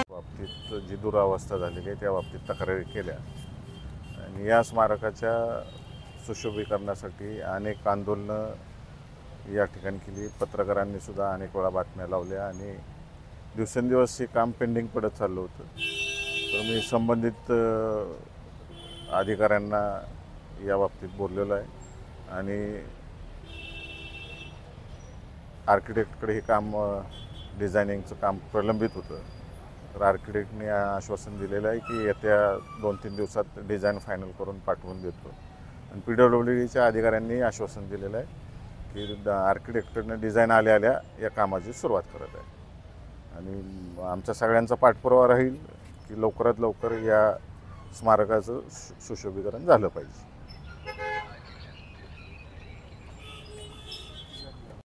बाबतीत जी दुरावस्था झालेली आहे त्या बाबतीत तक्रारी केल्या आणि या स्मारकाच्या सुशोभीकरणासाठी अनेक आंदोलनं या ठिकाणी केली। पत्रकारांनी सुद्धा अनेक वेळा बातम्या लावल्या आणि दिवसेंदिवस हे काम पेंडिंग पडत चाललं होतं। तर मी संबंधित अधिकाऱ्यांना या बाबतीत बोललेलो आहे आणि आर्किटेक्टकडे हे काम डिझायनिंगचं काम प्रलंबित होतं। तर आर्किटेक्टने आश्वासन दिलेलं आहे की येत्या 2-3 दिवसात डिझाईन फायनल करून पाठवून देतो आणि PWDच्या अधिकाऱ्यांनी आश्वासन दिलेलं आहे की आर्किटेक्टकडनं डिझाईन आल्या या कामाची सुरुवात करत आहे आणि आमच्या सगळ्यांचा पाठपुरावा राहील की लवकरात लवकर या स्मारकाचं सुशोभीकरण झालं पाहिजे।